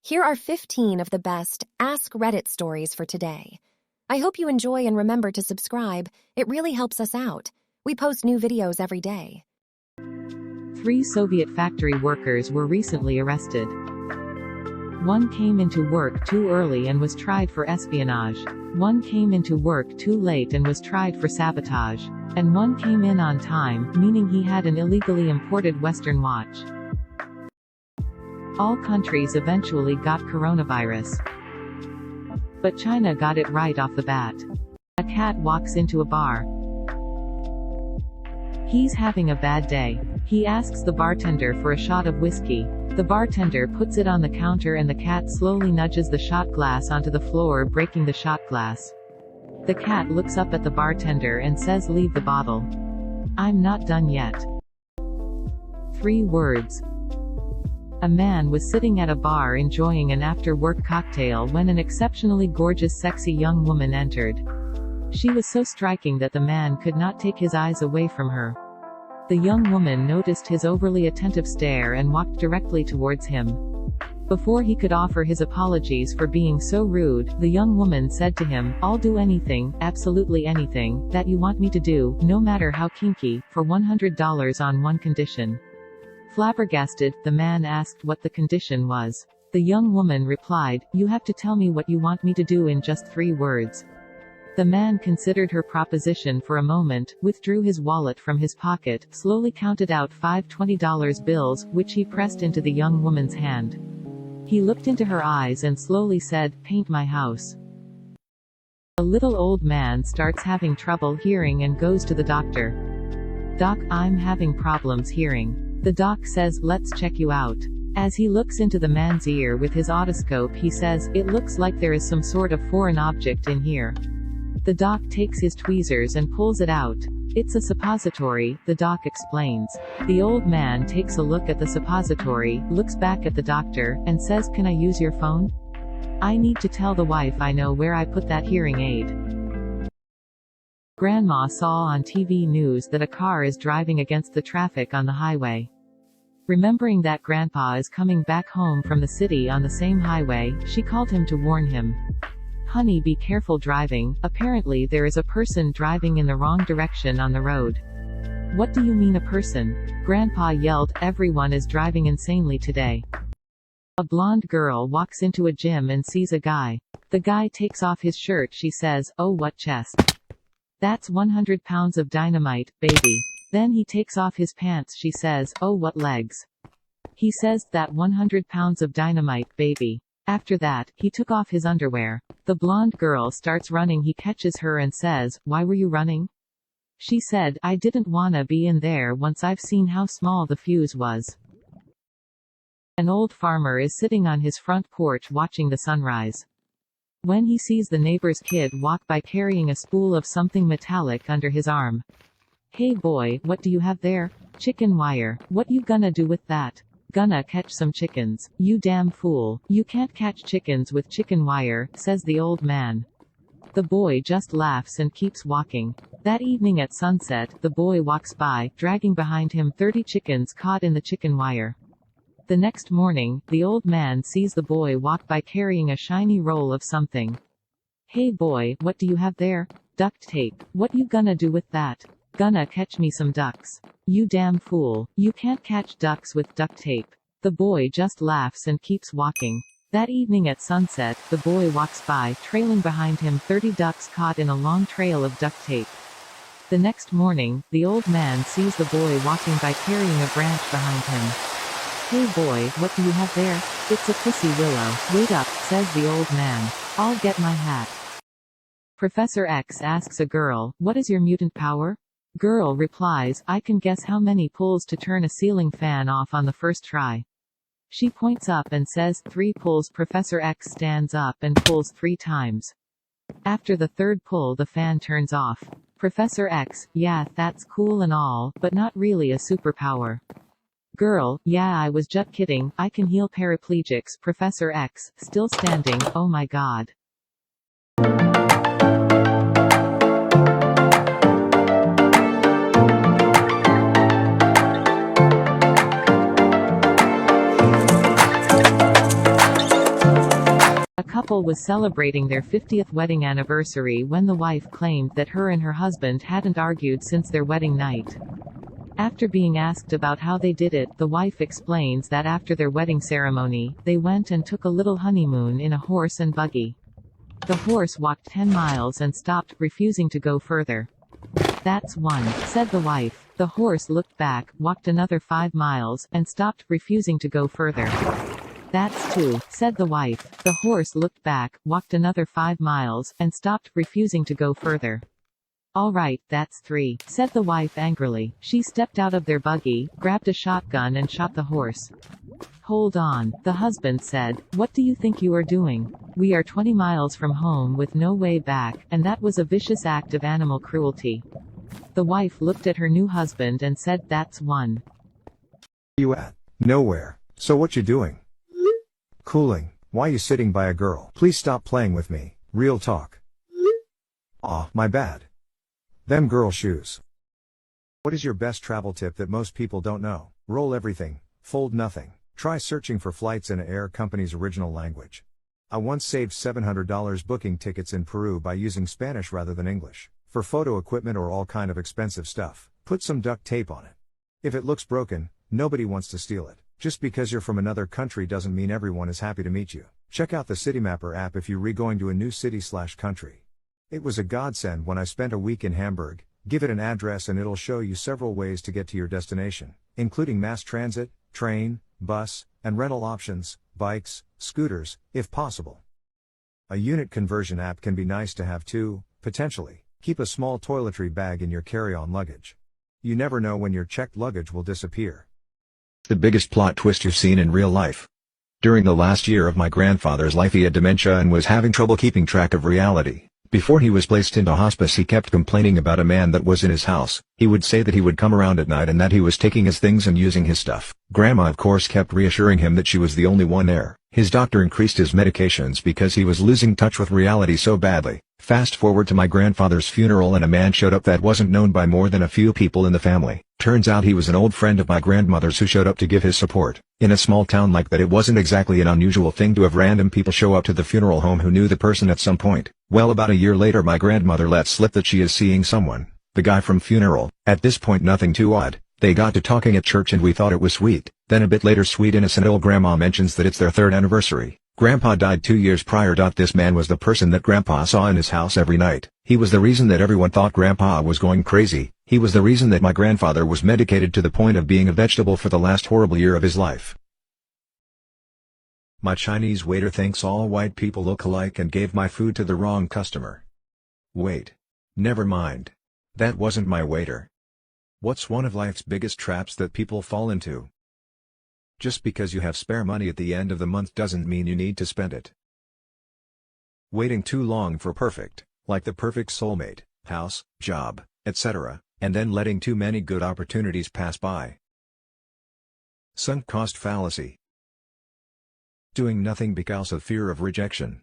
Here are 15 of the best Ask Reddit stories for today. I hope you enjoy and remember to subscribe. It really helps us out. We post new videos every day. 3 Soviet factory workers were recently arrested. One came into work too early and was tried for espionage. One came into work too late and was tried for sabotage. And one came in on time, meaning he had an illegally imported Western watch. All countries eventually got coronavirus. But China got it right off the bat. A cat walks into a bar. He's having a bad day. He asks the bartender for a shot of whiskey. The bartender puts it on the counter and the cat slowly nudges the shot glass onto the floor, breaking the shot glass. The cat looks up at the bartender and says, "Leave the bottle. I'm not done yet." 3 words. A man was sitting at a bar enjoying an after-work cocktail when an exceptionally gorgeous, sexy young woman entered. She was so striking that the man could not take his eyes away from her. The young woman noticed his overly attentive stare and walked directly towards him. Before he could offer his apologies for being so rude, the young woman said to him, "I'll do anything, absolutely anything, that you want me to do, no matter how kinky, for $100 on one condition." Flabbergasted, the man asked what the condition was. The young woman replied, "You have to tell me what you want me to do in just 3 words." The man considered her proposition for a moment, withdrew his wallet from his pocket, slowly counted out 5 $20 bills, which he pressed into the young woman's hand. He looked into her eyes and slowly said, "Paint my house." A little old man starts having trouble hearing and goes to the doctor. "Doc, I'm having problems hearing." The doc says, "Let's check you out." As he looks into the man's ear with his otoscope, he says, "It looks like there is some sort of foreign object in here." The doc takes his tweezers and pulls it out. "It's a suppository," the doc explains. The old man takes a look at the suppository, looks back at the doctor, and says, "Can I use your phone? I need to tell the wife I know where I put that hearing aid." Grandma saw on TV news that a car is driving against the traffic on the highway. Remembering that Grandpa is coming back home from the city on the same highway, she called him to warn him. "Honey, be careful driving. Apparently there is a person driving in the wrong direction on the road." "What do you mean, a person?" Grandpa yelled. "Everyone is driving insanely today." A blonde girl walks into a gym and sees a guy. The guy takes off his shirt. She says, "Oh, what chest. That's 100 pounds of dynamite, baby." Then he takes off his pants. She says, "Oh, what legs." He says, "That 100 pounds of dynamite, baby." After that, he took off his underwear. The blonde girl starts running. He catches her and says, "Why were you running?" She said, "I didn't wanna be in there once I've seen how small the fuse was." An old farmer is sitting on his front porch watching the sunrise. When he sees the neighbor's kid walk by carrying a spool of something metallic under his arm. "Hey boy, what do you have there?" "Chicken wire." "What you gonna do with that?" "Gonna catch some chickens." "You damn fool. You can't catch chickens with chicken wire," says the old man. The boy just laughs and keeps walking. That evening at sunset, the boy walks by, dragging behind him 30 chickens caught in the chicken wire. The next morning, the old man sees the boy walk by carrying a shiny roll of something. "Hey boy, what do you have there?" "Duct tape." "What you gonna do with that?" "Gonna catch me some ducks." "You damn fool. You can't catch ducks with duct tape." The boy just laughs and keeps walking. That evening at sunset, the boy walks by, trailing behind him 30 ducks caught in a long trail of duct tape. The next morning, the old man sees the boy walking by carrying a branch behind him. "Hey boy, what do you have there?" "It's a pussy willow." "Wait up," says the old man. "I'll get my hat." Professor X asks a girl, "What is your mutant power?" Girl replies, "I can guess how many pulls to turn a ceiling fan off on the first try." She points up and says, 3 pulls. Professor X stands up and pulls 3 times. After the 3rd pull, the fan turns off. Professor X, "Yeah, that's cool and all, but not really a superpower." Girl, "Yeah, I was just kidding, I can heal paraplegics." Professor X, still standing, "Oh my god." couple was celebrating their 50th wedding anniversary when the wife claimed that her and her husband hadn't argued since their wedding night. After being asked about how they did it, the wife explains that after their wedding ceremony, they went and took a little honeymoon in a horse and buggy. The horse walked 10 miles and stopped, refusing to go further. "That's 1," said the wife. The horse looked back, walked another 5 miles, and stopped, refusing to go further. "That's 2," said the wife. The horse looked back, walked another 5 miles, and stopped, refusing to go further. "All right, that's 3," said the wife angrily. She stepped out of their buggy, grabbed a shotgun and shot the horse. "Hold on," the husband said. "What do you think you are doing? We are 20 miles from home with no way back, and that was a vicious act of animal cruelty." The wife looked at her new husband and said, "That's 1. Where you at? Nowhere. So what you doing? Cooling. Why you sitting by a girl? Please stop playing with me. Real talk. Aw, my bad. Them girl shoes. What is your best travel tip that most people don't know? Roll everything, fold nothing. Try searching for flights in an air company's original language. I once saved $700 booking tickets in Peru by using Spanish rather than English. For photo equipment or all kind of expensive stuff, put some duct tape on it. If it looks broken, nobody wants to steal it. Just because you're from another country doesn't mean everyone is happy to meet you. Check out the Citymapper app if you're going to a new city/country. It was a godsend when I spent a week in Hamburg. Give it an address and it'll show you several ways to get to your destination, including mass transit, train, bus, and rental options, bikes, scooters, if possible. A unit conversion app can be nice to have too, potentially. Keep a small toiletry bag in your carry-on luggage. You never know when your checked luggage will disappear. The biggest plot twist you've seen in real life. During the last year of my grandfather's life, he had dementia and was having trouble keeping track of reality. Before he was placed into hospice, he kept complaining about a man that was in his house. He would say that he would come around at night and that he was taking his things and using his stuff. Grandma of course kept reassuring him that she was the only one there. His doctor increased his medications because he was losing touch with reality so badly. Fast forward to my grandfather's funeral and a man showed up that wasn't known by more than a few people in the family. Turns out he was an old friend of my grandmother's who showed up to give his support. In a small town like that, it wasn't exactly an unusual thing to have random people show up to the funeral home who knew the person at some point. Well, about a year later my grandmother let slip that she is seeing someone. The guy from funeral. At this point nothing too odd. They got to talking at church and we thought it was sweet. Then a bit later sweet innocent old grandma mentions that it's their 3rd anniversary. Grandpa died 2 years prior. This man was the person that Grandpa saw in his house every night. He was the reason that everyone thought Grandpa was going crazy. He was the reason that my grandfather was medicated to the point of being a vegetable for the last horrible year of his life. My Chinese waiter thinks all white people look alike and gave my food to the wrong customer. Wait. Never mind. That wasn't my waiter. What's one of life's biggest traps that people fall into? Just because you have spare money at the end of the month doesn't mean you need to spend it. Waiting too long for perfect, like the perfect soulmate, house, job, etc., and then letting too many good opportunities pass by. Sunk cost fallacy. Doing nothing because of fear of rejection.